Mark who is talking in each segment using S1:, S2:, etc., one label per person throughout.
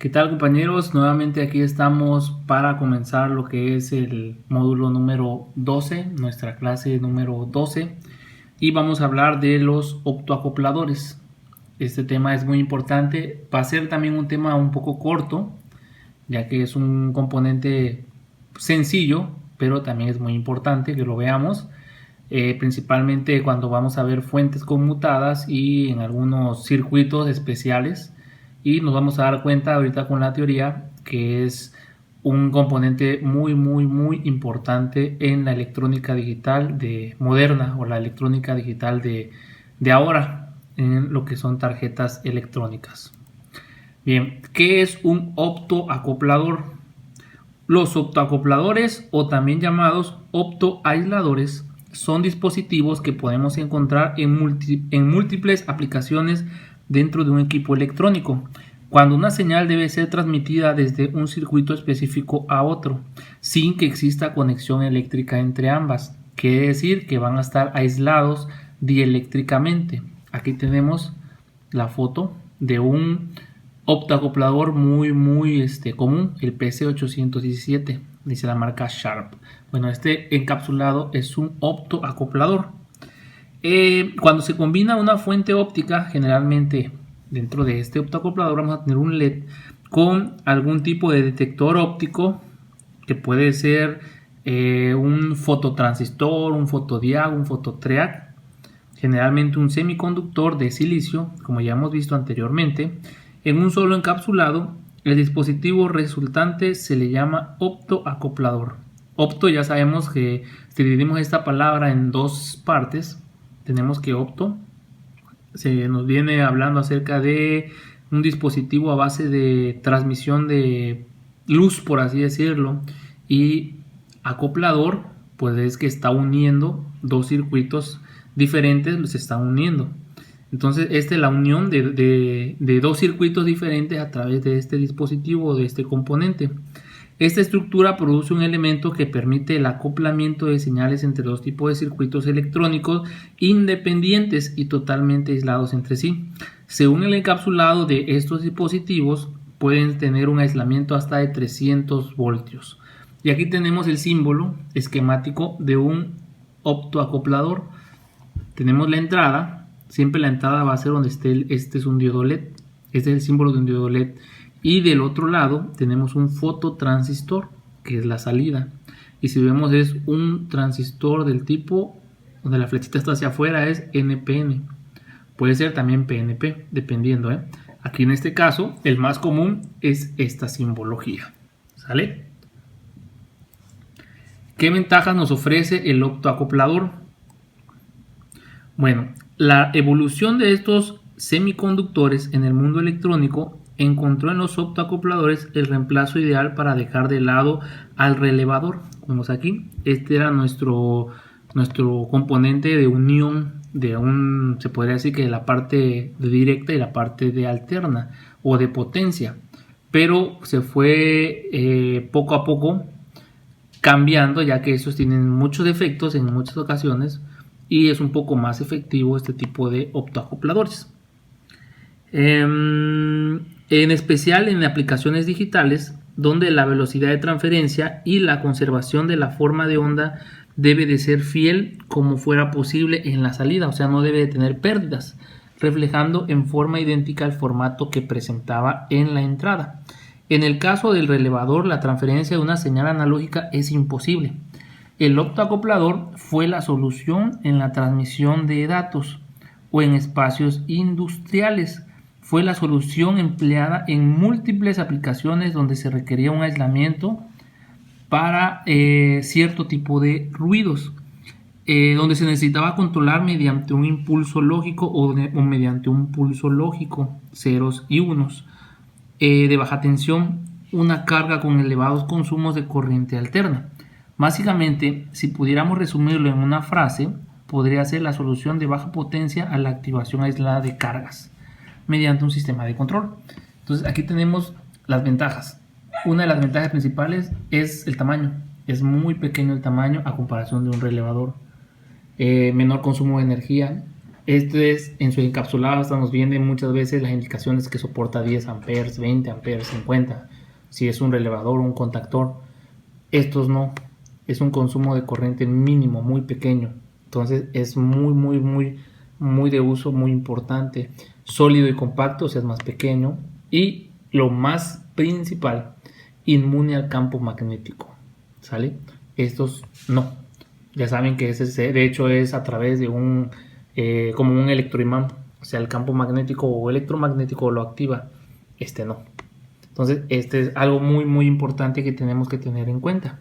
S1: ¿Qué tal, compañeros? Nuevamente aquí estamos para comenzar lo que es el módulo número 12, nuestra clase número 12, y vamos a hablar de los optoacopladores. Este tema es muy importante, va a ser también un tema un poco corto, ya que es un componente sencillo, pero también es muy importante que lo veamos, principalmente cuando vamos a ver fuentes conmutadas y en algunos circuitos especiales, y nos vamos a dar cuenta ahorita con la teoría que es un componente muy importante en la electrónica digital de moderna, o la electrónica digital de ahora, en lo que son tarjetas electrónicas. Bien, ¿qué es un optoacoplador? Los optoacopladores, o también llamados optoaisladores, son dispositivos que podemos encontrar en múltiples aplicaciones dentro de un equipo electrónico, cuando una señal debe ser transmitida desde un circuito específico a otro, sin que exista conexión eléctrica entre ambas. Quiere decir que van a estar aislados dieléctricamente. Aquí tenemos la foto de un optoacoplador muy común, el PC817, dice la marca Sharp. Bueno, este encapsulado es un optoacoplador. Cuando se combina una fuente óptica, generalmente dentro de este optoacoplador vamos a tener un LED con algún tipo de detector óptico, que puede ser un fototransistor, un fotodiag, un fototriag, generalmente un semiconductor de silicio, como ya hemos visto anteriormente, en un solo encapsulado. El dispositivo resultante se le llama optoacoplador. Opto, ya sabemos que si dividimos esta palabra en dos partes, tenemos que opto se nos viene hablando acerca de un dispositivo a base de transmisión de luz, por así decirlo, y acoplador, pues es que está uniendo dos circuitos diferentes, se están uniendo. Entonces, esta es la unión de dos circuitos diferentes a través de este dispositivo o de este componente. Esta estructura produce un elemento que permite el acoplamiento de señales entre dos tipos de circuitos electrónicos independientes y totalmente aislados entre sí. Según el encapsulado de estos dispositivos, pueden tener un aislamiento hasta de 300 voltios. Y aquí tenemos el símbolo esquemático de un optoacoplador. Tenemos la entrada, siempre la entrada va a ser donde esté, este es un diodo LED, este es el símbolo de un diodo LED. Y del otro lado tenemos un fototransistor, que es la salida. Y si vemos, es un transistor del tipo donde la flechita está hacia afuera, es NPN. Puede ser también PNP, dependiendo. Aquí en este caso, el más común es esta simbología. ¿Sale? ¿Qué ventajas nos ofrece el optoacoplador? Bueno, la evolución de estos semiconductores en el mundo electrónico encontró en los optoacopladores el reemplazo ideal para dejar de lado al relevador. Vemos aquí, este era nuestro componente de unión de se podría decir que de la parte de directa y la parte de alterna o de potencia, pero se fue poco a poco cambiando, ya que estos tienen muchos defectos en muchas ocasiones y es un poco más efectivo este tipo de optoacopladores. En especial en aplicaciones digitales, donde la velocidad de transferencia y la conservación de la forma de onda debe de ser fiel como fuera posible en la salida, o sea, no debe de tener pérdidas, reflejando en forma idéntica el formato que presentaba en la entrada. En el caso del relevador, la transferencia de una señal analógica es imposible. El optoacoplador fue la solución en la transmisión de datos o en espacios industriales. Fue la solución empleada en múltiples aplicaciones donde se requería un aislamiento para cierto tipo de ruidos, donde se necesitaba controlar mediante un impulso lógico o mediante un pulso lógico, ceros y unos, de baja tensión, una carga con elevados consumos de corriente alterna. Básicamente, si pudiéramos resumirlo en una frase, podría ser la solución de baja potencia a la activación aislada de cargas mediante un sistema de control. Entonces aquí tenemos las ventajas. Una de las ventajas principales es el tamaño. Es muy pequeño el tamaño a comparación de un relevador. Menor consumo de energía. Este es en su encapsulado, hasta nos vienen muchas veces las indicaciones que soporta 10 amperes, 20 amperes, 50. Si es un relevador o un contactor, estos no. Es un consumo de corriente mínimo, muy pequeño. Entonces es muy de uso, muy importante. Sólido y compacto, o sea, es más pequeño. Y lo más principal, inmune al campo magnético. ¿Sale? Estos no. Ya saben que ese de hecho es a través de como un electroimán. O sea, el campo magnético o electromagnético lo activa. Este no. Entonces, este es algo muy importante que tenemos que tener en cuenta.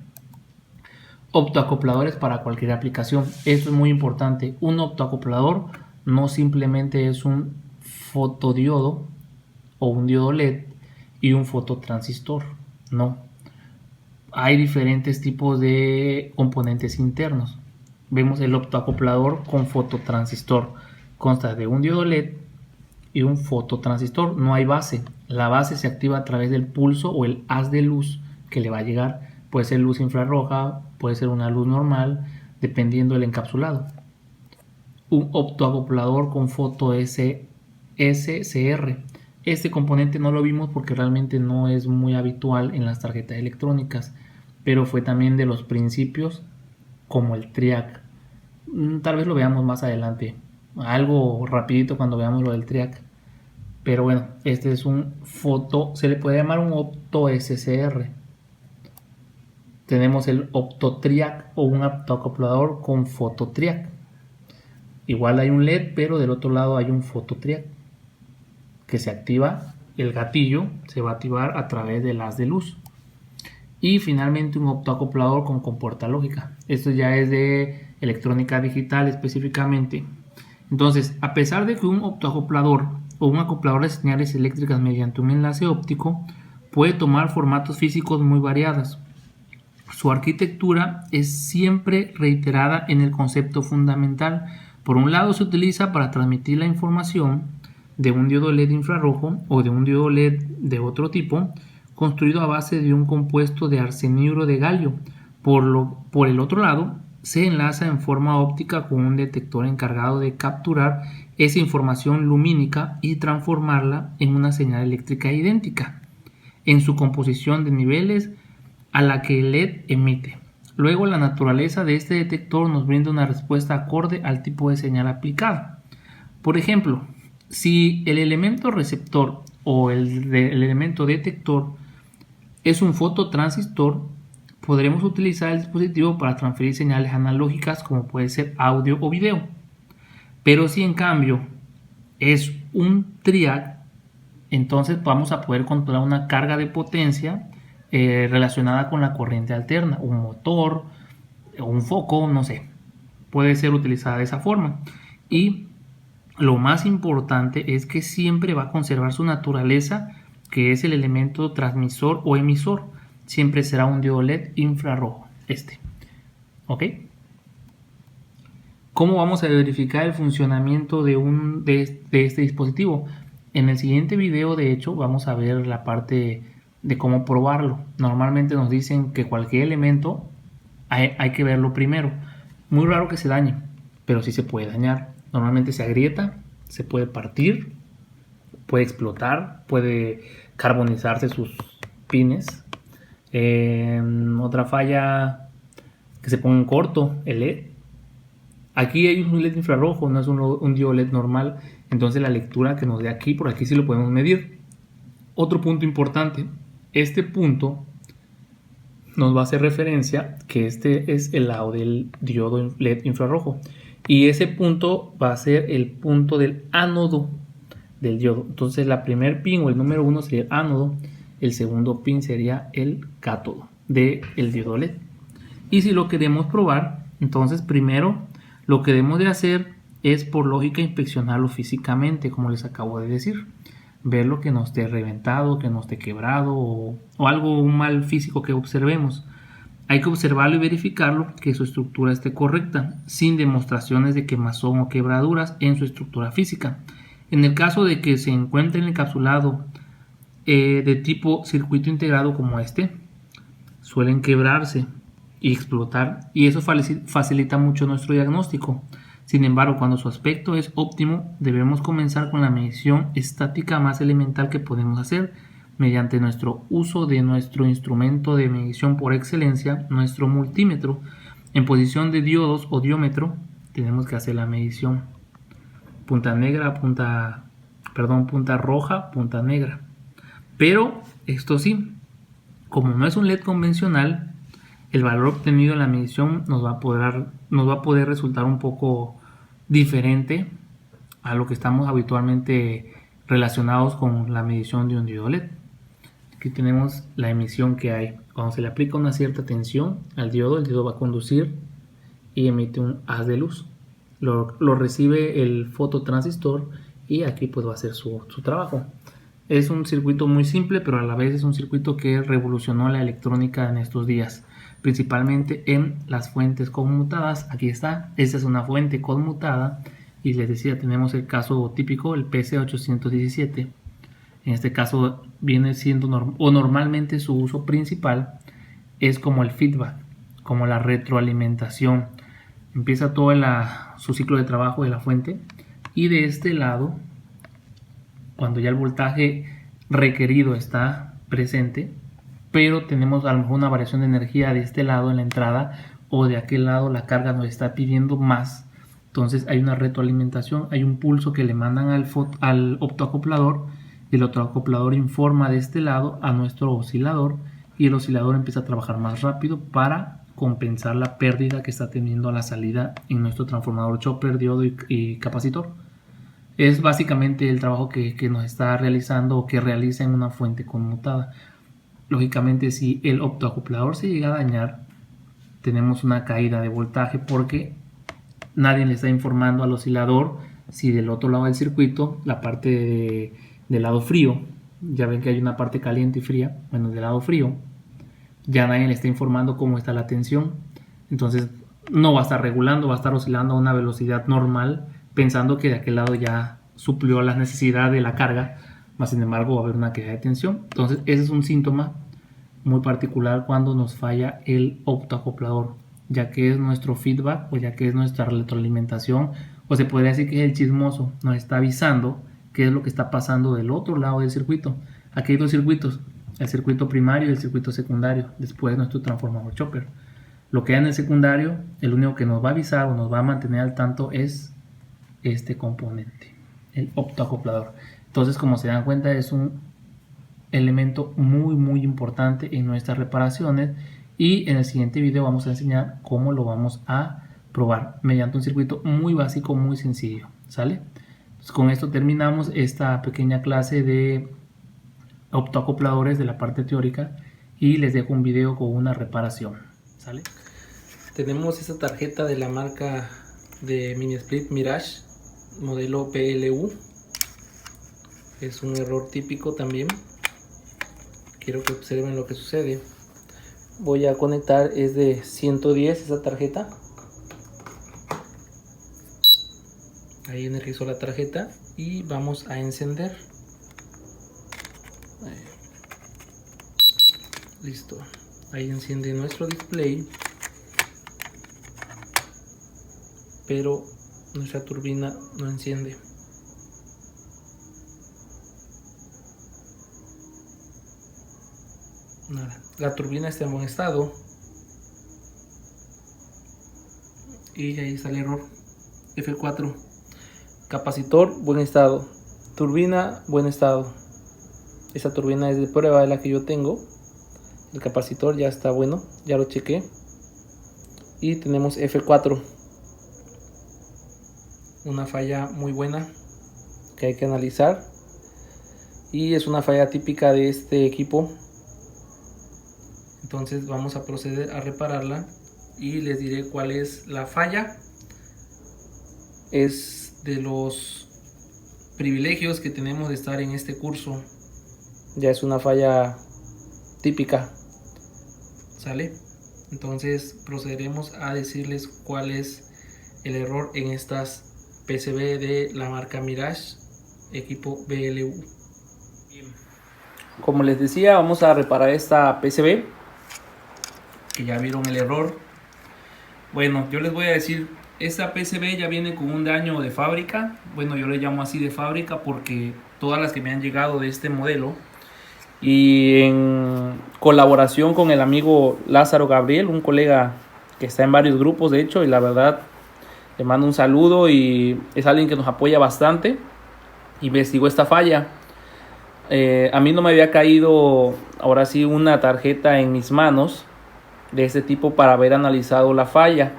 S1: Optoacopladores para cualquier aplicación. Esto es muy importante. Un optoacoplador no simplemente es un fotodiodo o un diodo LED y un fototransistor. No. Hay diferentes tipos de componentes internos. Vemos el optoacoplador con fototransistor. Consta de un diodo LED y un fototransistor. No hay base. La base se activa a través del pulso o el haz de luz que le va a llegar. Puede ser luz infrarroja, puede ser una luz normal, dependiendo del encapsulado. Un optoacoplador con foto SCR. Este componente no lo vimos porque realmente no es muy habitual en las tarjetas electrónicas, pero fue también de los principios como el TRIAC. Tal vez lo veamos más adelante, algo rapidito cuando veamos lo del TRIAC. Pero bueno, este es un se le puede llamar un opto SCR. Tenemos el optotriac o un optoacoplador con fototriac. Igual hay un LED, pero del otro lado hay un fototriac que se activa. El gatillo se va a activar a través del haz de luz. Y finalmente un optoacoplador con compuerta lógica. Esto ya es de electrónica digital específicamente. Entonces, a pesar de que un optoacoplador o un acoplador de señales eléctricas mediante un enlace óptico puede tomar formatos físicos muy variados, su arquitectura es siempre reiterada en el concepto fundamental. Por un lado, se utiliza para transmitir la información de un diodo LED infrarrojo o de un diodo LED de otro tipo, construido a base de un compuesto de arseniuro de galio. Por el otro lado, se enlaza en forma óptica con un detector encargado de capturar esa información lumínica y transformarla en una señal eléctrica idéntica en su composición de niveles a la que el LED emite. Luego, la naturaleza de este detector nos brinda una respuesta acorde al tipo de señal aplicada. Por ejemplo, si el elemento receptor o el elemento detector es un fototransistor, podremos utilizar el dispositivo para transferir señales analógicas como puede ser audio o video. Pero si en cambio es un triac, entonces vamos a poder controlar una carga de potencia relacionada con la corriente alterna, un motor, un foco, no sé, puede ser utilizada de esa forma. Y lo más importante es que siempre va a conservar su naturaleza, que es el elemento transmisor o emisor. Siempre será un diodo LED infrarrojo, ¿ok? ¿Cómo vamos a verificar el funcionamiento de este dispositivo? En el siguiente video, de hecho, vamos a ver la parte de cómo probarlo. Normalmente nos dicen que cualquier elemento hay que verlo primero. Muy raro que se dañe, pero sí se puede dañar. Normalmente se agrieta, se puede partir, puede explotar, puede carbonizarse sus pines. Otra falla, que se ponga en corto el LED. Aquí hay un LED infrarrojo, no es un diodo LED normal, entonces la lectura que nos dé aquí, por aquí sí lo podemos medir. Otro punto importante, este punto nos va a hacer referencia que este es el lado del diodo LED infrarrojo y ese punto va a ser el punto del ánodo del diodo. Entonces la primer pin o el número 1 sería el ánodo, el segundo pin sería el cátodo del diodo LED. Y si lo queremos probar, entonces primero lo que debemos de hacer es por lógica inspeccionarlo físicamente, como les acabo de decir. Ver lo que no esté reventado, que no esté quebrado o algo, un mal físico que observemos. Hay que observarlo y verificarlo que su estructura esté correcta, sin demostraciones de quemazón o quebraduras en su estructura física. En el caso de que se encuentre encapsulado de tipo circuito integrado como este, suelen quebrarse y explotar, y eso facilita mucho nuestro diagnóstico. Sin embargo, cuando su aspecto es óptimo, debemos comenzar con la medición estática más elemental que podemos hacer mediante nuestro uso de nuestro instrumento de medición por excelencia, nuestro multímetro. En posición de diodos o diómetro, tenemos que hacer la medición. Punta negra, punta roja, punta negra. Pero esto sí, como no es un LED convencional, el valor obtenido en la medición nos va a poder resultar un poco diferente a lo que estamos habitualmente relacionados con la medición de un diodo LED. Aquí tenemos la emisión que hay. Cuando se le aplica una cierta tensión al diodo, el diodo va a conducir y emite un haz de luz. Lo recibe el fototransistor y aquí pues va a hacer su trabajo. Es un circuito muy simple, pero a la vez es un circuito que revolucionó la electrónica en estos días, principalmente en las fuentes conmutadas. Aquí está, esta es una fuente conmutada y les decía, tenemos el caso típico, el PC817. En este caso viene siendo normalmente su uso principal es como el feedback, como la retroalimentación. Empieza todo su ciclo de trabajo de la fuente y de este lado, cuando ya el voltaje requerido está presente, pero tenemos a lo mejor una variación de energía de este lado en la entrada o de aquel lado la carga nos está pidiendo más, entonces hay una retroalimentación, hay un pulso que le mandan al optoacoplador y el optoacoplador informa de este lado a nuestro oscilador y el oscilador empieza a trabajar más rápido para compensar la pérdida que está teniendo a la salida en nuestro transformador chopper, diodo y capacitor. Es básicamente el trabajo que nos está realizando o que realiza en una fuente conmutada. Lógicamente, si el optoacoplador se llega a dañar, tenemos una caída de voltaje porque nadie le está informando al oscilador si del otro lado del circuito, la parte del lado frío, ya ven que hay una parte caliente y fría, bueno, del lado frío, ya nadie le está informando cómo está la tensión, entonces no va a estar regulando, va a estar oscilando a una velocidad normal, pensando que de aquel lado ya suplió la necesidad de la carga, más sin embargo va a haber una caída de tensión. Entonces ese es un síntoma muy particular cuando nos falla el optoacoplador, ya que es nuestro feedback o ya que es nuestra retroalimentación, o se podría decir que es el chismoso, nos está avisando qué es lo que está pasando del otro lado del circuito. Aquí hay dos circuitos, el circuito primario y el circuito secundario, después nuestro transformador chopper. Lo que hay en el secundario, el único que nos va a avisar o nos va a mantener al tanto es este componente, el optoacoplador. Entonces, como se dan cuenta, es un elemento muy importante en nuestras reparaciones y en el siguiente video vamos a enseñar cómo lo vamos a probar mediante un circuito muy básico, muy sencillo, ¿sale? Entonces, con esto terminamos esta pequeña clase de optoacopladores de la parte teórica y les dejo un video con una reparación, ¿sale? Tenemos esta tarjeta de la marca de mini split Mirage modelo PLU. Es un error típico también. Quiero que observen lo que sucede. Voy a conectar, es de 110 esa tarjeta. Ahí energizó la tarjeta y vamos a encender. Listo. Ahí enciende nuestro display. Pero nuestra turbina no enciende. Nada. La turbina está en buen estado y ahí está el error. F4. Capacitor, buen estado. Turbina, buen estado. Esta turbina es de prueba, de la que yo tengo. El capacitor ya está bueno, ya lo chequé. Y tenemos F4. Una falla muy buena que hay que analizar. Y es una falla típica de este equipo. Entonces vamos a proceder a repararla y les diré cuál es la falla. Es de los privilegios que tenemos de estar en este curso. Ya es una falla típica, ¿sale? Entonces procederemos a decirles cuál es el error en estas PCB de la marca Mirage equipo BLU. Bien. Como les decía, vamos a reparar esta PCB, que ya vieron el error. Bueno, yo les voy a decir Esta PCB ya viene con un daño de fábrica. Bueno, yo le llamo así de fábrica porque todas las que me han llegado de este modelo, y en colaboración con el amigo Lázaro Gabriel, un colega que está en varios grupos de hecho, y la verdad le mando un saludo, y es alguien que nos apoya bastante. Investigó esta falla. A mí no me había caído ahora sí una tarjeta en mis manos de este tipo para haber analizado la falla,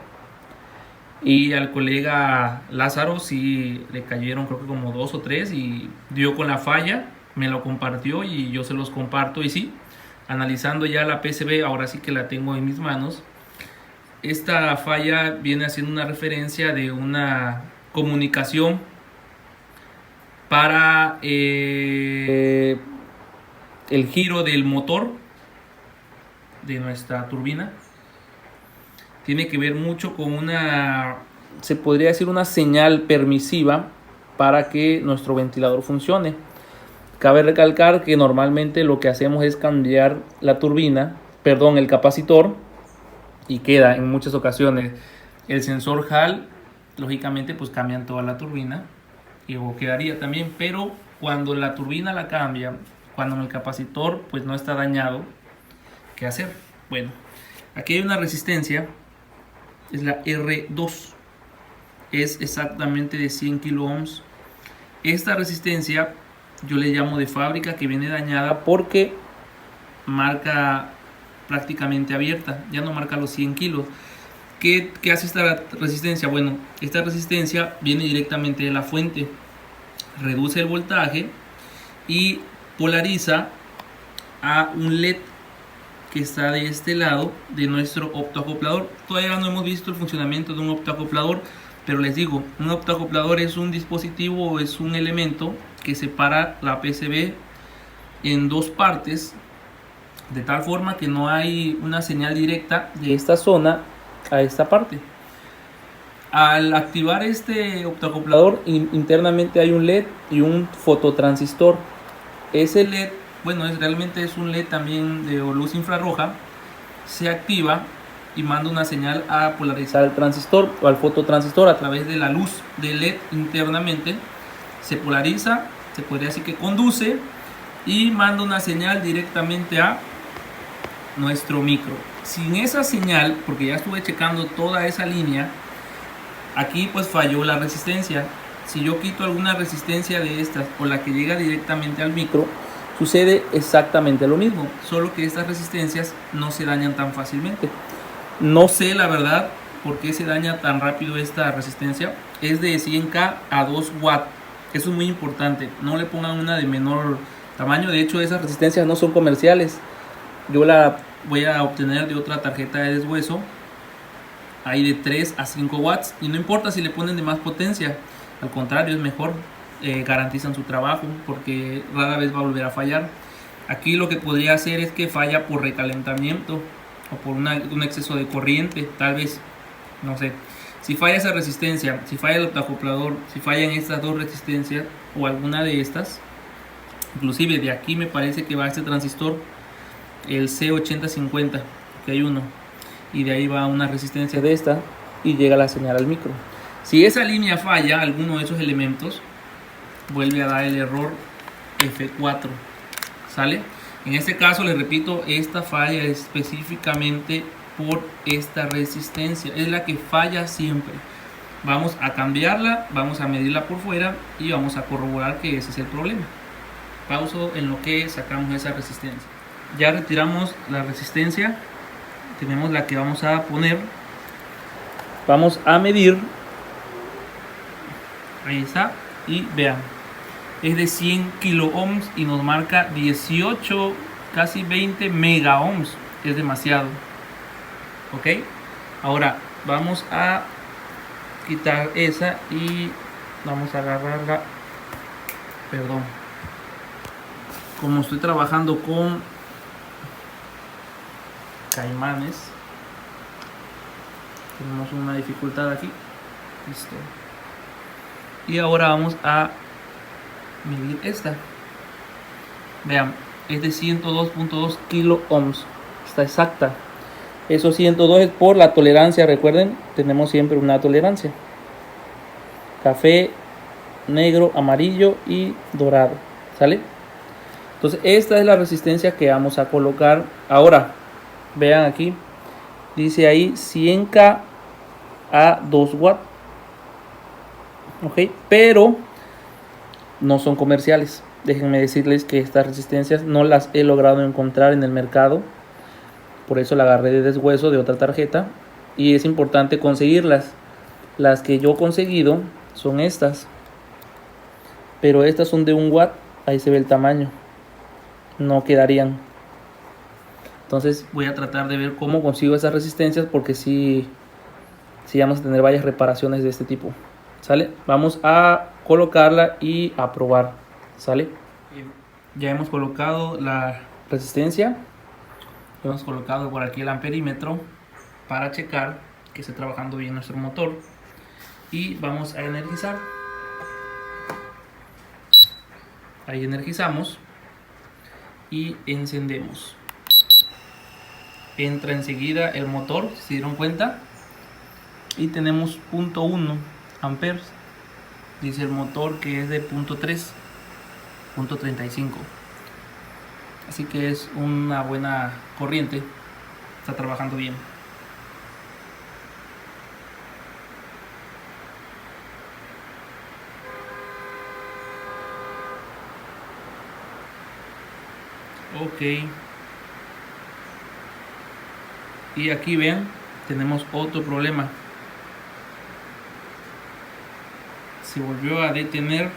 S1: y al colega Lázaro sí le cayeron, creo que como 2 o 3, y dio con la falla, me lo compartió y yo se los comparto. Y sí, analizando ya la PCB, ahora sí que la tengo en mis manos. Esta falla viene haciendo una referencia de una comunicación para el giro del motor de nuestra turbina. Tiene que ver mucho con una, se podría decir, una señal permisiva para que nuestro ventilador funcione. Cabe recalcar que normalmente lo que hacemos es cambiar la turbina, perdón, el capacitor, y queda en muchas ocasiones el sensor Hall. Lógicamente pues cambian toda la turbina, y o quedaría también, pero cuando la turbina la cambia, cuando el capacitor pues no está dañado, ¿qué hacer? Bueno, aquí hay una resistencia, es la R2, es exactamente de 100 kilo ohms. Esta resistencia yo le llamo de fábrica, que viene dañada porque marca prácticamente abierta, ya no marca los 100 kilos. ¿Qué hace esta resistencia? Bueno, esta resistencia viene directamente de la fuente, reduce el voltaje y polariza a un LED que está de este lado de nuestro optoacoplador. Todavía no hemos visto el funcionamiento de un optoacoplador, pero les digo, un optoacoplador es un dispositivo, es un elemento que separa la PCB en dos partes, de tal forma que no hay una señal directa de esta zona a esta parte. Al activar este optoacoplador, internamente hay un LED y un fototransistor. Ese LED, bueno, realmente es un LED también de luz infrarroja, se activa y manda una señal a polarizar al transistor o al fototransistor a través de la luz del LED internamente. Se polariza, se podría decir que conduce, y manda una señal directamente a nuestro micro. Sin esa señal, porque ya estuve checando toda esa línea, aquí pues falló la resistencia. Si yo quito alguna resistencia de estas o la que llega directamente al micro, sucede exactamente lo mismo, solo que estas resistencias no se dañan tan fácilmente. No sé la verdad por qué se daña tan rápido esta resistencia. Es de 100K a 2 watts. Eso es muy importante. No le pongan una de menor tamaño. De hecho, esas resistencias no son comerciales. Yo la voy a obtener de otra tarjeta de deshueso. Hay de 3 a 5 watts. Y no importa si le ponen de más potencia. Al contrario, es mejor. Garantizan su trabajo porque rara vez va a volver a fallar. Aquí lo que podría hacer es que falla por recalentamiento o por un exceso de corriente, tal vez, no sé. Si falla esa resistencia, si falla el optoacoplador, si fallan estas dos resistencias o alguna de estas, inclusive de aquí me parece que va este transistor, el C8050, que hay uno, y de ahí va una resistencia de esta y llega la señal al micro. Si esa línea falla, alguno de esos elementos, vuelve a dar el error F4, ¿sale? En este caso, les repito, esta falla específicamente por esta resistencia, es la que falla siempre. Vamos a cambiarla, vamos a medirla por fuera y vamos a corroborar que ese es el problema. Pauso en lo que sacamos esa resistencia. Ya retiramos la resistencia, tenemos la que vamos a poner. Vamos a medir, ahí está, y vean, es de 100 kilo ohms y nos marca 18, casi 20 mega ohms. Es demasiado. Ok, ahora vamos a quitar esa y vamos a agarrarla. Perdón, como estoy trabajando con caimanes, tenemos una dificultad aquí. Listo. Y ahora vamos a medir esta. Vean, es de 102.2 kilo ohms. Está exacta. Esos 102 es por la tolerancia, recuerden, tenemos siempre una tolerancia. Café, negro, amarillo y dorado, ¿sale? Entonces esta es la resistencia que vamos a colocar. Ahora, vean aquí, dice ahí 100K a 2 watts. Ok, pero no son comerciales. Déjenme decirles que estas resistencias no las he logrado encontrar en el mercado. Por eso la agarré de deshueso de otra tarjeta. Y es importante conseguirlas. Las que yo he conseguido son estas. Pero estas son de 1 watt. Ahí se ve el tamaño. No quedarían. Entonces voy a tratar de ver cómo consigo esas resistencias. Porque sí vamos a tener varias reparaciones de este tipo. ¿Sale? Vamos a colocarla y a probar. ¿Sale? Ya hemos colocado la resistencia. Hemos colocado por aquí el amperímetro para checar que esté trabajando bien nuestro motor. Y vamos a energizar. Ahí energizamos y encendemos. Entra enseguida el motor, si se dieron cuenta. Y tenemos 0.1 amperes. Dice el motor que es de 0.3, 0.35. Así que es una buena corriente. Está trabajando bien. Ok. Y aquí vean, tenemos otro problema. Se volvió a detener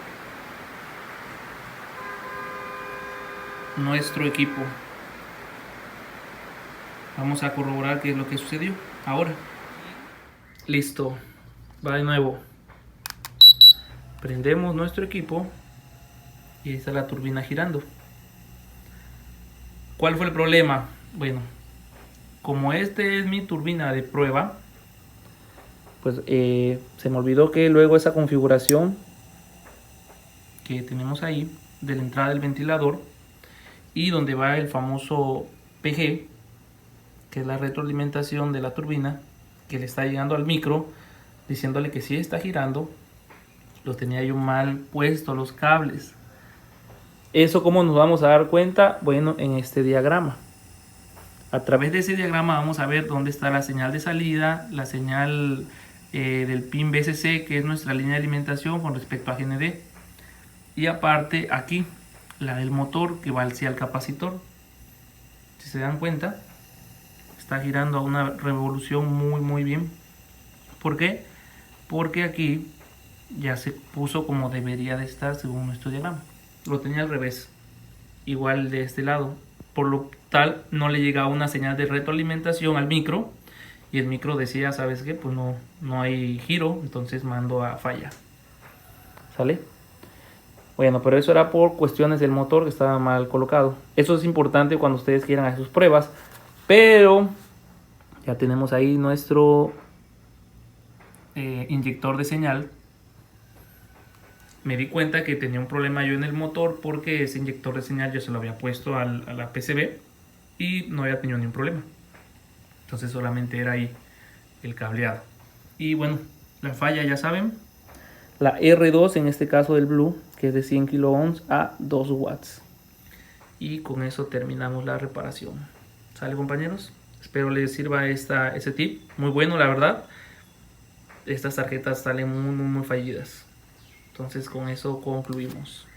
S1: nuestro equipo. Vamos a corroborar qué es lo que sucedió ahora. Listo, va de nuevo. Prendemos nuestro equipo y ahí está la turbina girando. ¿Cuál fue el problema? Bueno, como este es mi turbina de prueba, pues se me olvidó que luego esa configuración que tenemos ahí de la entrada del ventilador y donde va el famoso PG, que es la retroalimentación de la turbina, que le está llegando al micro diciéndole que sí está girando, los tenía yo mal puesto los cables. Eso, ¿cómo nos vamos a dar cuenta? Bueno, en este diagrama. A través de ese diagrama vamos a ver dónde está la señal de salida, la señal del pin BCC, que es nuestra línea de alimentación con respecto a GND. Y aparte aquí, la del motor que va hacia el capacitor. Si se dan cuenta, está girando a una revolución muy bien. ¿Por qué? Porque aquí ya se puso como debería de estar según nuestro diagrama. Lo tenía al revés, igual de este lado. Por lo tal no le llegaba una señal de retroalimentación al micro. Y el micro decía, ¿sabes qué? Pues no hay giro, entonces mando a falla. ¿Sale? Bueno, pero eso era por cuestiones del motor que estaba mal colocado. Eso es importante cuando ustedes quieran hacer sus pruebas. Pero ya tenemos ahí nuestro inyector de señal. Me di cuenta que tenía un problema yo en el motor porque ese inyector de señal yo se lo había puesto a la PCB y no había tenido ningún problema. Entonces solamente era ahí el cableado. Y bueno, la falla ya saben, la R2 en este caso del Blue, que es de 100 kilo a 2 watts. Y con eso terminamos la reparación. ¿Sale, compañeros? Espero les sirva ese tip. Muy bueno, la verdad. Estas tarjetas salen muy fallidas. Entonces con eso concluimos.